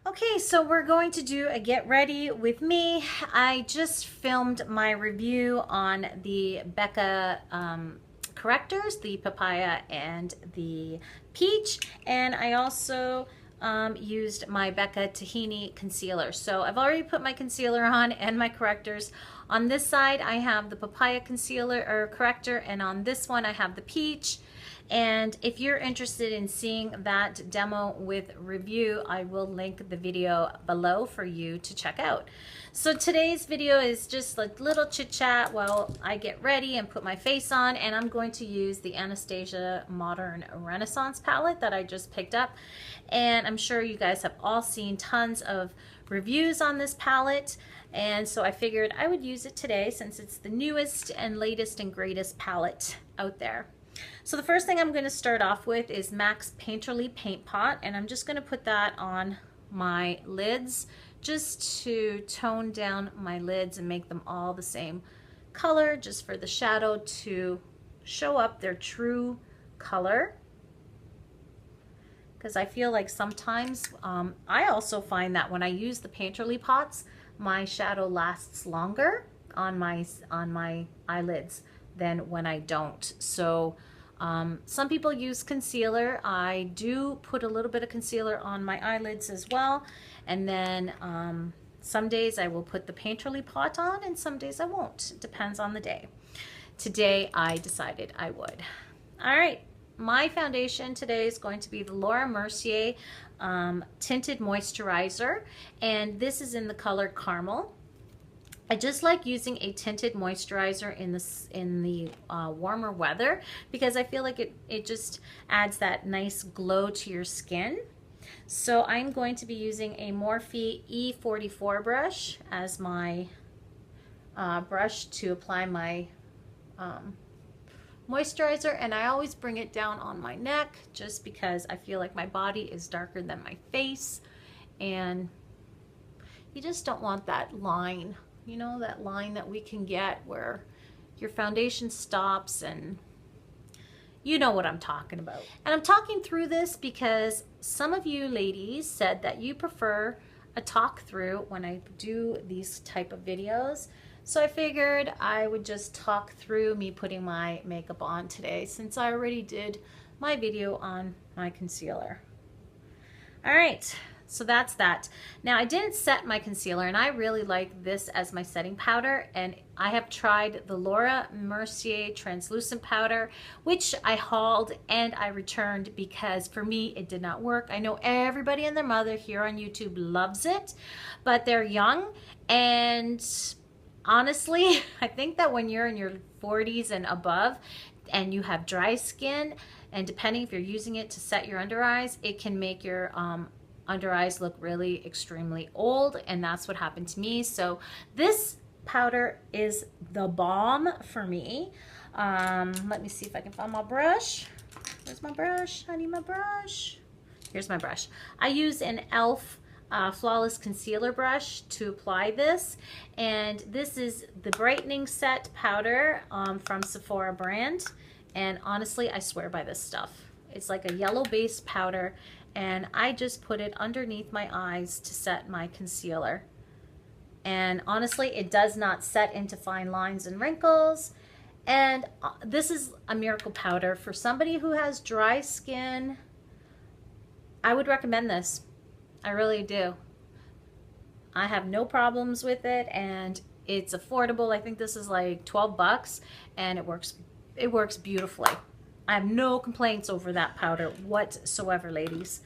Okay, so we're going to do a get ready with me. I just filmed my review on the Becca Correctors, the Papaya and the Peach, and I also used my Becca Tahini Concealer. So I've already put my concealer on and my correctors. On this side I have the Papaya Concealer or Corrector, and on this one I have the Peach. And if you're interested in seeing that demo with review, I will link the video below for you to check out. So today's video is just a little chit chat while I get ready and put my face on, and I'm going to use the Anastasia Modern Renaissance palette that I just picked up. And I'm sure you guys have all seen tons of reviews on this palette, and so I figured I would use it today since it's the newest and latest and greatest palette out there. So the first thing I'm going to start off with is MAC's Painterly Paint Pot, and I'm just going to put that on my lids just to tone down my lids and make them all the same color, just for the shadow to show up their true color. Because I feel like sometimes I also find that when I use the Painterly pots, my shadow lasts longer on my eyelids than when I don't. So some people use concealer. I do put a little bit of concealer on my eyelids as well, and then some days I will put the Painterly pot on and some days I won't. It depends on the day. Today I decided I would. All right, my foundation today is going to be the Laura Mercier Tinted Moisturizer, and this is in the color Carmel. I just like using a tinted moisturizer in the warmer weather because I feel like it just adds that nice glow to your skin. So I'm going to be using a Morphe E44 brush as my brush to apply my moisturizer, and I always bring it down on my neck just because I feel like my body is darker than my face, and you just don't want that line. You know, that line that we can get where your foundation stops, and you know what I'm talking about. And I'm talking through this because some of you ladies said that you prefer a talk through when I do these type of videos. So I figured I would just talk through me putting my makeup on today since I already did my video on my concealer. All right. So that's that. Now I didn't set my concealer, and I really like this as my setting powder, and I have tried the Laura Mercier translucent powder, which I hauled and I returned because for me it did not work. I know everybody and their mother here on YouTube loves it, but they're young, and honestly I think that when you're in your 40s and above and you have dry skin, and depending if you're using it to set your under eyes, it can make your under eyes look really extremely old, and that's what happened to me. So this powder is the bomb for me. Let me see if I can find my brush. Where's my brush? I need my brush. Here's my brush. I use an e.l.f. Flawless Concealer brush to apply this, and this is the brightening set powder from Sephora brand, and honestly I swear by this stuff. It's like a yellow based powder, and I just put it underneath my eyes to set my concealer. And honestly, it does not set into fine lines and wrinkles. And this is a miracle powder for somebody who has dry skin. I would recommend this. I really do. I have no problems with it, and it's affordable. I think this is like 12 bucks, and it works beautifully. I have no complaints over that powder whatsoever, ladies.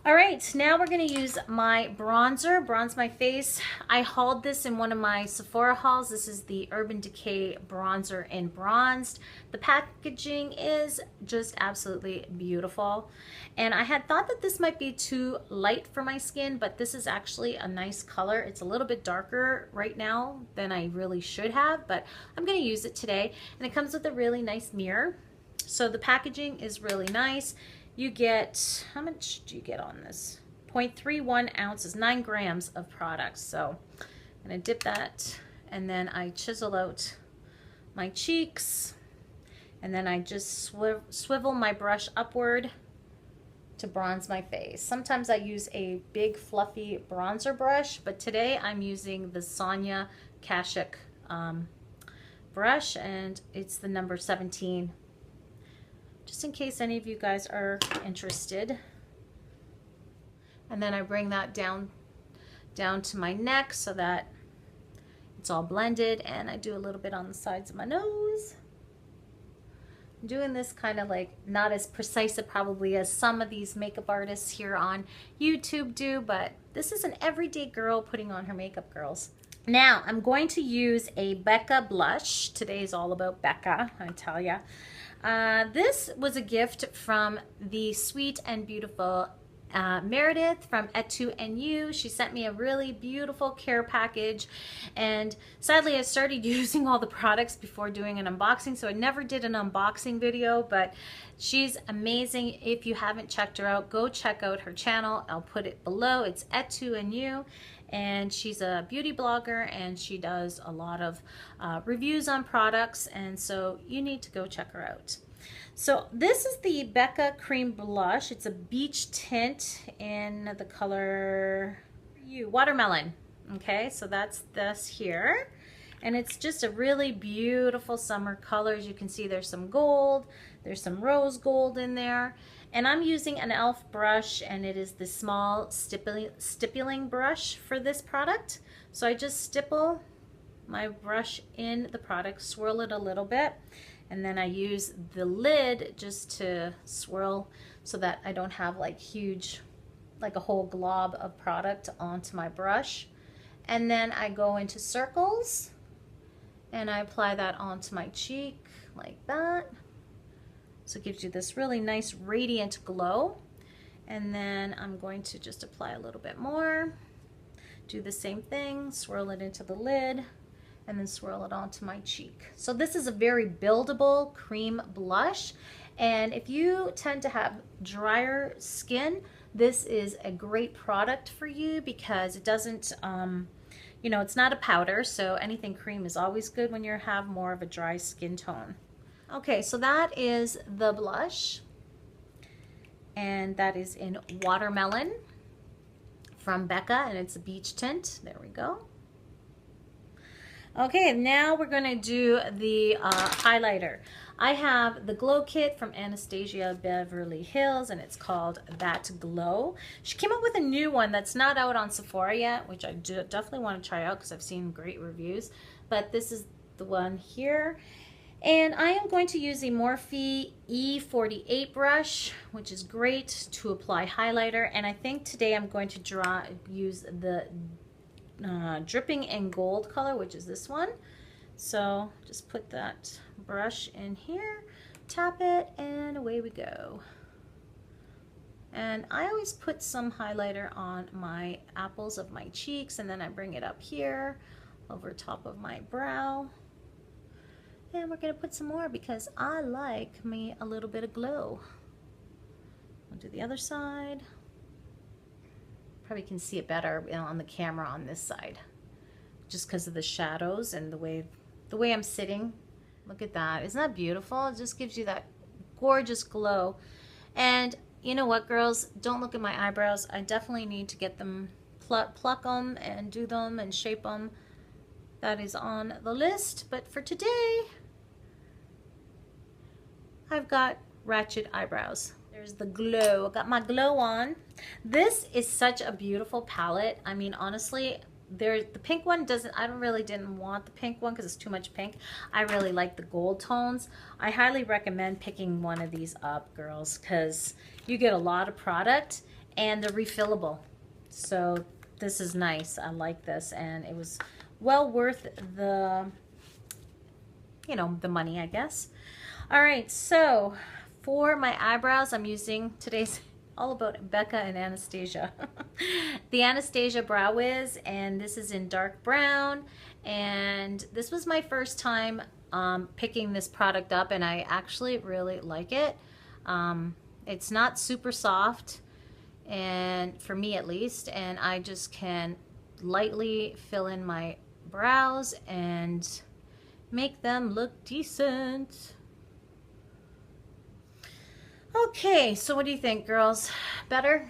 All right, now we're going to use my bronzer, bronze my face. I hauled this in one of my Sephora hauls. This is the Urban Decay Bronzer in Bronzed. The packaging is just absolutely beautiful. And I had thought that this might be too light for my skin, but this is actually a nice color. It's a little bit darker right now than I really should have, but I'm going to use it today. And it comes with a really nice mirror. So the packaging is really nice. You get, how much do you get on this? 0.31 ounces, 9 grams of product. So I'm going to dip that, and then I chisel out my cheeks, and then I just swivel my brush upward to bronze my face. Sometimes I use a big fluffy bronzer brush, but today I'm using the Sonia Kashuk brush, and it's the number 17, just in case any of you guys are interested. And then I bring that down to my neck so that it's all blended, and I do a little bit on the sides of my nose. I'm doing this kind of like not as precise probably as some of these makeup artists here on YouTube do, but this is an everyday girl putting on her makeup, girls. Now I'm going to use a Becca blush. Today is all about Becca, I tell ya. This was a gift from the sweet and beautiful Meredith from Et2NU. She sent me a really beautiful care package, and sadly I started using all the products before doing an unboxing, so I never did an unboxing video, but she's amazing. If you haven't checked her out, go check out her channel. I'll put it below. It's Et2NU, and she's a beauty blogger, and she does a lot of reviews on products, and so you need to go check her out. So this is the Becca Cream Blush. It's a beach tint in the color Watermelon. Okay, so that's this here. And it's just a really beautiful summer color. As you can see, there's some gold, there's some rose gold in there. And I'm using an e.l.f. brush, and it is the small stippling brush for this product. So I just stipple my brush in the product, swirl it a little bit, and then I use the lid just to swirl so that I don't have like huge, like a whole glob of product onto my brush. And then I go into circles and I apply that onto my cheek like that. So it gives you this really nice radiant glow. And then I'm going to just apply a little bit more. Do the same thing, swirl it into the lid, and then swirl it onto my cheek. So this is a very buildable cream blush, and if you tend to have drier skin, this is a great product for you because it doesn't, you know, it's not a powder, so anything cream is always good when you have more of a dry skin tone. Okay, so that is the blush, and that is in Watermelon from Becca, and it's a beach tint. There we go. Okay, now we're going to do the highlighter. I have the Glow Kit from Anastasia Beverly Hills, and it's called That Glow. She came up with a new one that's not out on Sephora yet, which I definitely want to try out because I've seen great reviews. But this is the one here. And I am going to use the Morphe E48 brush, which is great to apply highlighter. And I think today I'm going to use the Dripping in Gold color, which is this one. So just put that brush in here, tap it, and away we go. And I always put some highlighter on my apples of my cheeks, and then I bring it up here over top of my brow. And we're going to put some more because I like me a little bit of glow. I'll do the other side. Probably can see it better on the camera on this side, just because of the shadows and the way I'm sitting. Look at that. Isn't that beautiful? It just gives you that gorgeous glow. And you know what, girls? Don't look at my eyebrows. I definitely need to get them, pluck them and do them and shape them. That is on the list. But for today, I've got ratchet eyebrows. There's the glow. I got my glow on. This is such a beautiful palette. I mean, honestly, the pink one didn't want the pink one because it's too much pink. I really like the gold tones. I highly recommend picking one of these up, girls, because you get a lot of product and they're refillable. So this is nice. I like this, and it was well worth the, you know, the money, I guess. All right, so for my eyebrows, I'm using today's all about Becca and Anastasia. The Anastasia Brow Wiz, and this is in dark brown. And this was my first time picking this product up, and I actually really like it. It's not super soft, and for me at least, and I just can lightly fill in my brows and make them look decent. Okay, so what do you think, girls? Better?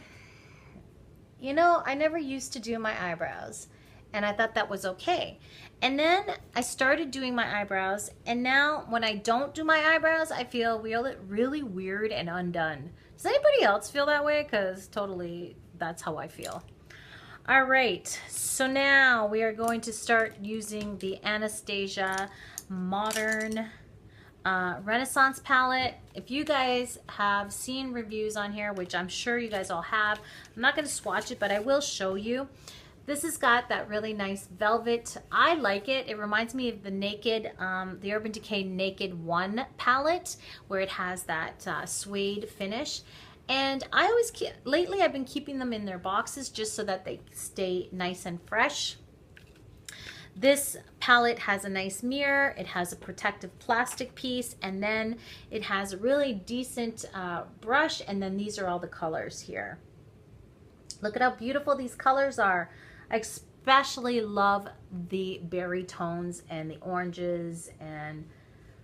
You know, I never used to do my eyebrows, and I thought that was okay. And then I started doing my eyebrows, and now when I don't do my eyebrows, I feel really weird and undone. Does anybody else feel that way? Because totally, that's how I feel. All right, so now we are going to start using the Anastasia Modern Renaissance palette. If you guys have seen reviews on here, which I'm sure you guys all have, I'm not going to swatch it, but I will show you. This has got that really nice velvet. I like it. It reminds me of the Naked, the Urban Decay Naked 1 palette, where it has that suede finish. And I always lately I've been keeping them in their boxes just so that they stay nice and fresh. This palette has a nice mirror, it has a protective plastic piece, and then it has a really decent brush, and then these are all the colors here. Look at how beautiful these colors are. I especially love the berry tones and the oranges, and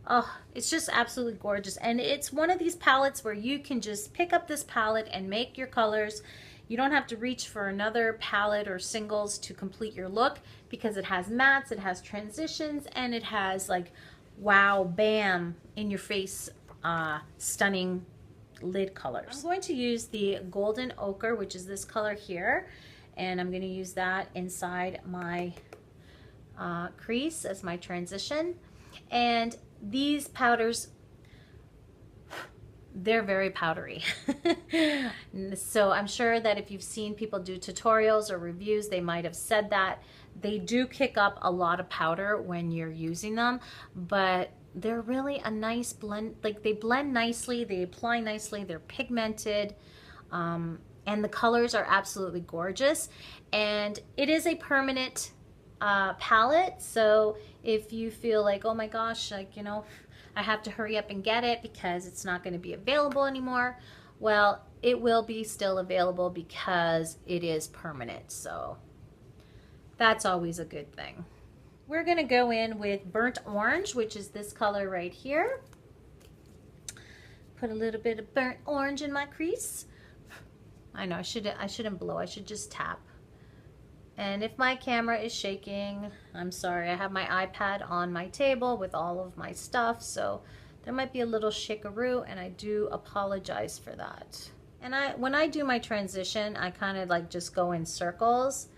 oh, it's just absolutely gorgeous. And it's one of these palettes where you can just pick up this palette and make your colors. You don't have to reach for another palette or singles to complete your look, because it has mattes, it has transitions, and it has like, wow, bam, in your face, stunning lid colors. I'm going to use the Golden Ochre, which is this color here, and I'm going to use that inside my crease as my transition. And these powders, they're very powdery. So I'm sure that if you've seen people do tutorials or reviews, they might have said that. They do kick up a lot of powder when you're using them, but they're really a nice blend. Like, they blend nicely, they apply nicely, they're pigmented, and the colors are absolutely gorgeous. And it is a permanent palette, so if you feel like, oh my gosh, like, you know, I have to hurry up and get it because it's not going to be available anymore, well, it will be still available because it is permanent, so that's always a good thing. We're going to go in with Burnt Orange, which is this color right here. Put a little bit of burnt orange in my crease. I know I shouldn't blow, I should just tap. And if my camera is shaking, I'm sorry. I have my iPad on my table with all of my stuff, so there might be a little shakaroo, and I do apologize for that. And when I do my transition, I kind of like just go in circles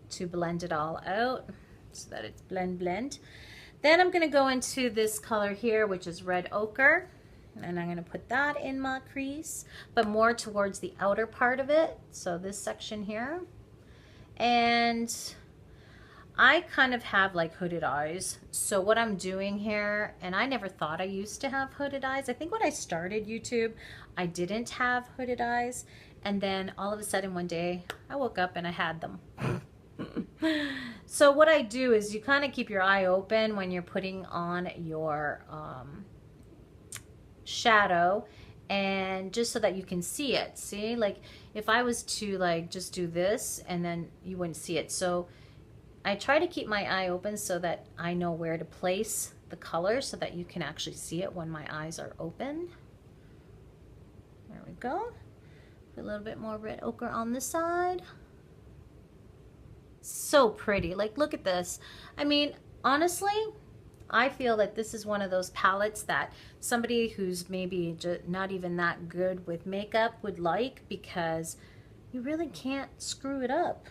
to blend it all out so that it's blend. Then I'm going to go into this color here, which is Red Ochre, and I'm going to put that in my crease, but more towards the outer part of it, so this section here. And I kind of have like hooded eyes, so what I'm doing here, and I never thought I used to have hooded eyes. I think when I started YouTube, I didn't have hooded eyes, and then all of a sudden one day I woke up and I had them. So what I do is you kind of keep your eye open when you're putting on your shadow, and just so that you can see it. See, like if I was to like just do this, and then you wouldn't see it. So I try to keep my eye open so that I know where to place the color so that you can actually see it when my eyes are open. There we go. Put a little bit more Red Ochre on this side. So pretty. Like, look at this. I mean, honestly, I feel that this is one of those palettes that somebody who's maybe just not even that good with makeup would like, because you really can't screw it up.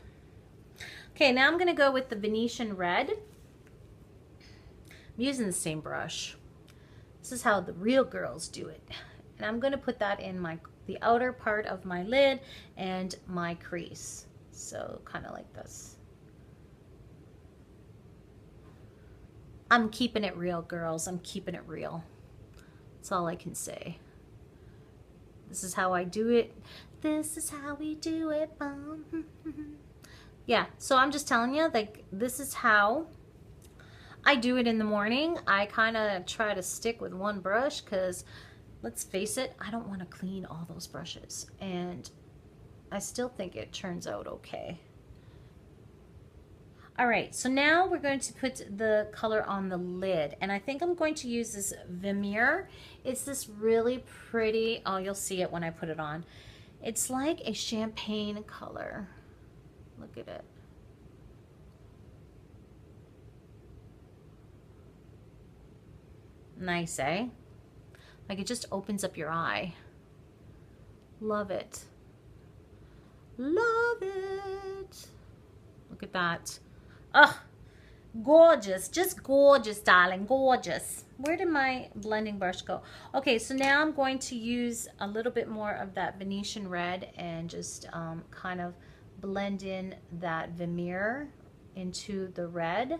Okay, now I'm going to go with the Venetian Red. I'm using the same brush. This is how the real girls do it. And I'm going to put that in the outer part of my lid and my crease. So kind of like this. I'm keeping it real, girls. I'm keeping it real. That's all I can say. This is how I do it. This is how we do it. Yeah, so I'm just telling you, like, this is how I do it in the morning. I kind of try to stick with one brush because, let's face it, I don't want to clean all those brushes. And I still think it turns out okay. All right, so now we're going to put the color on the lid, and I think I'm going to use this Vermeer. It's this really pretty, oh, you'll see it when I put it on. It's like a champagne color. Look at it. Nice, eh? Like it just opens up your eye. Love it. Love it. Look at that. Oh, gorgeous. Just gorgeous, darling. Gorgeous. Where did my blending brush go? Okay, so now I'm going to use a little bit more of that Venetian red and just kind of blend in that Vermeer into the red,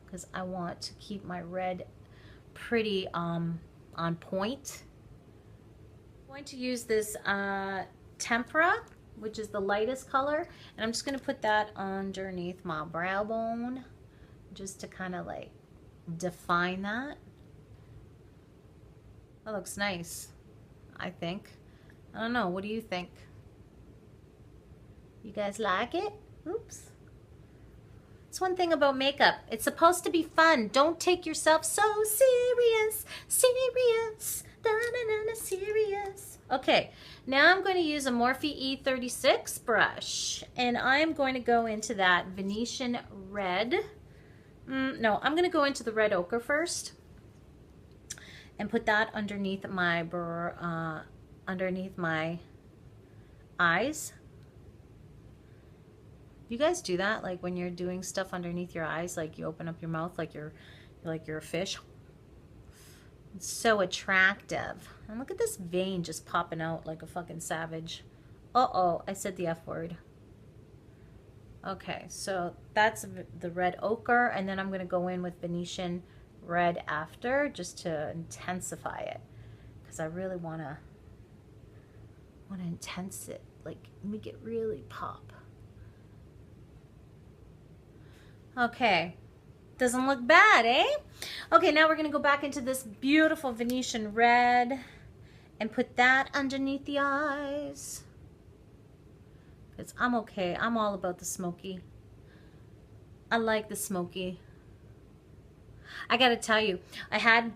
because I want to keep my red pretty on point. I'm going to use this Tempera, which is the lightest color, and I'm just going to put that underneath my brow bone just to kind of like define that. That looks nice, I think. I don't know, what do you think? You guys like it? Oops. It's one thing about makeup. It's supposed to be fun. Don't take yourself so serious. Serious. Da-na-na-na, serious. Okay, now I'm going to use a Morphe E36 brush, and I'm going to go into that Venetian red. No, I'm going to go into the red ochre first and put that underneath my eyes. You guys do that, like when you're doing stuff underneath your eyes, like you open up your mouth like you're a fish. It's so attractive. And look at this vein just popping out like a fucking savage. Uh-oh, I said the F word. Okay, so that's the red ochre, and then I'm going to go in with Venetian red after, just to intensify it, because I really want to intense it, like make it really pop. Okay, doesn't look bad, eh? Okay, now we're gonna go back into this beautiful Venetian red and put that underneath the eyes. Because I'm okay, I'm all about the smoky. I like the smoky. I gotta tell you, I had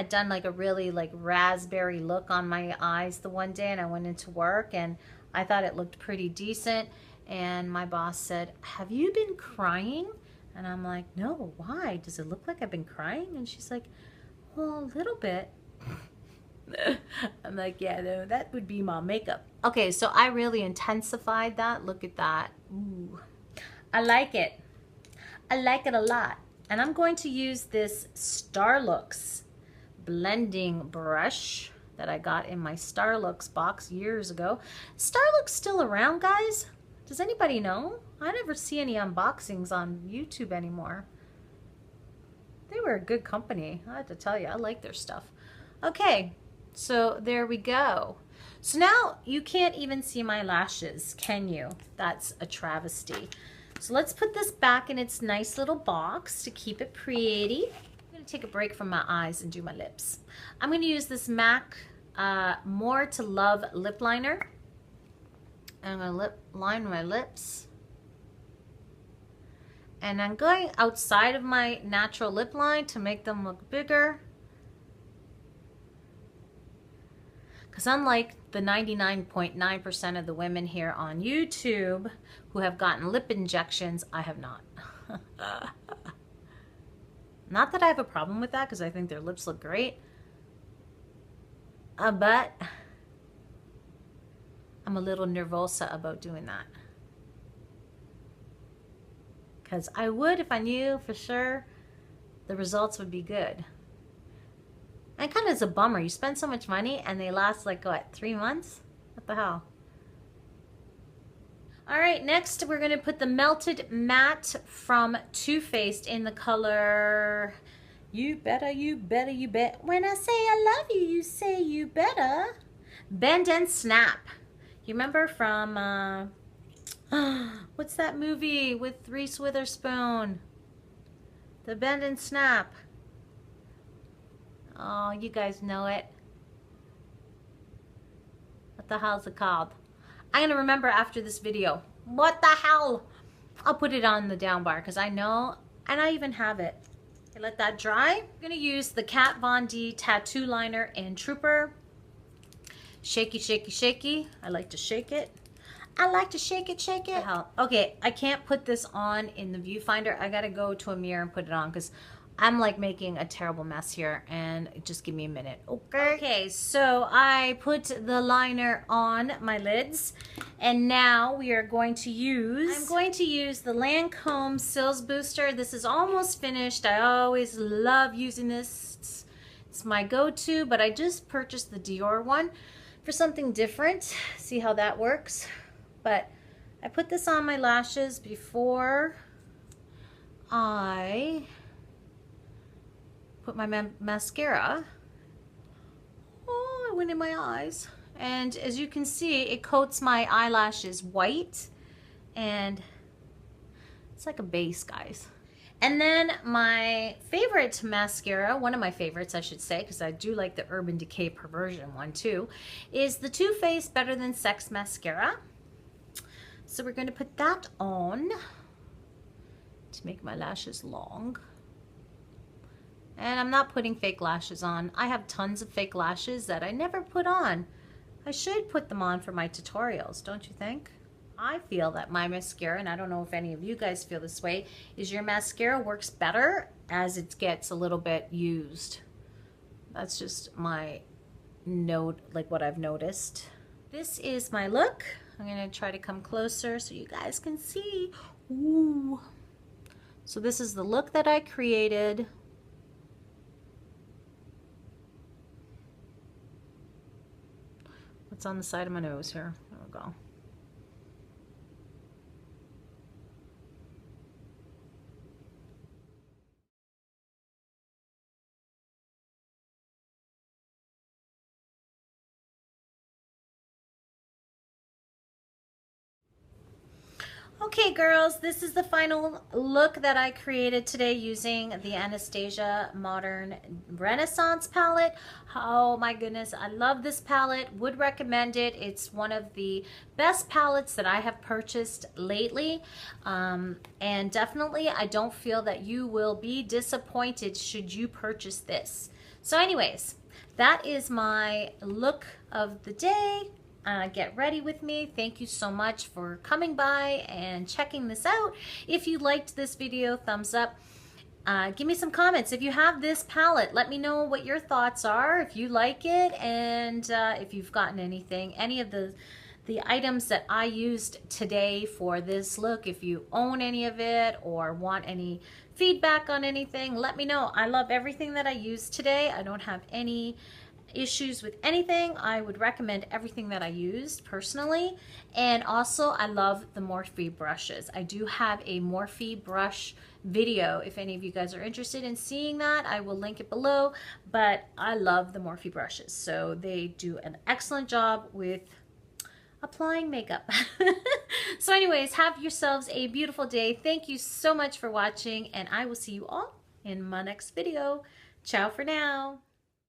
done like a really like raspberry look on my eyes the one day, and I went into work and I thought it looked pretty decent. And my boss said, "Have you been crying?" And I'm like, "No, why? Does it look like I've been crying?" And she's like, "Well, a little bit." I'm like, "Yeah, no, that would be my makeup." Okay, so I really intensified that. Look at that. Ooh, I like it. I like it a lot. And I'm going to use this Starlooks blending brush that I got in my Starlooks box years ago. Starlooks still around, guys? Does anybody know? I never see any unboxings on YouTube anymore. They were a good company, I have to tell you. I like their stuff. Okay, so there we go. So now you can't even see my lashes, can you? That's a travesty. So let's put this back in its nice little box to keep it pretty. I'm going to take a break from my eyes and do my lips. I'm going to use this MAC More to Love lip liner. I'm going to line my lips. And I'm going outside of my natural lip line to make them look bigger. Because unlike the 99.9% of the women here on YouTube who have gotten lip injections, I have not. Not that I have a problem with that, because I think their lips look great. But I'm a little nervosa about doing that. Because I would if I knew for sure the results would be good. And kind of is a bummer. You spend so much money and they last like, what, 3 months? What the hell? All right, next we're going to put the Melted Matte from Too Faced in the color You Better, You Better, You Bet. When I say I love you, you say you better. Bend and Snap. You remember from, what's that movie with Reese Witherspoon? The Bend and Snap. Oh, you guys know it. What the hell's it called? I'm going to remember after this video. What the hell? I'll put it on the down bar because I know, and I even have it. Okay, let that dry. I'm going to use the Kat Von D Tattoo Liner in Trooper. Shaky, shaky, shaky. I like to shake it. I like to shake it, shake it. Okay, I can't put this on in the viewfinder. I got to go to a mirror and put it on because I'm like making a terrible mess here, and just give me a minute. Okay, so I put the liner on my lids, and now we are going to use, I'm going to use the Lancôme Cils Booster. This is almost finished. I always love using this. It's my go-to, but I just purchased the Dior one for something different. See how that works? But I put this on my lashes before I put my mascara. Oh, I went in my eyes. And as you can see, it coats my eyelashes white. And it's like a base, guys. And then my favorite mascara, one of my favorites I should say, because I do like the Urban Decay Perversion one too, is the Too Faced Better Than Sex Mascara. So we're going to put that on to make my lashes long. And I'm not putting fake lashes on. I have tons of fake lashes that I never put on. I should put them on for my tutorials, don't you think? I feel that my mascara, and I don't know if any of you guys feel this way, is your mascara works better as it gets a little bit used. That's just my note, like what I've noticed. This is my look. I'm going to try to come closer so you guys can see. Ooh. So this is the look that I created. What's on the side of my nose here? There we go. Okay girls, this is the final look that I created today using the Anastasia Modern Renaissance palette. Oh my goodness, I love this palette, would recommend it. It's one of the best palettes that I have purchased lately, and definitely I don't feel that you will be disappointed should you purchase this. So anyways, that is my look of the day. Get ready with me. Thank you so much for coming by and checking this out. If you liked this video, thumbs up. Give me some comments. If you have this palette, let me know what your thoughts are, if you like it, and if you've gotten anything, any of the items that I used today for this look. If you own any of it or want any feedback on anything, let me know. I love everything that I used today. I don't have any issues with anything. I would recommend everything that I used personally. And also I love the Morphe brushes. I do have a Morphe brush video. If any of you guys are interested in seeing that, I will link it below. But I love the Morphe brushes. So they do an excellent job with applying makeup. So anyways, have yourselves a beautiful day. Thank you so much for watching, and I will see you all in my next video. Ciao for now.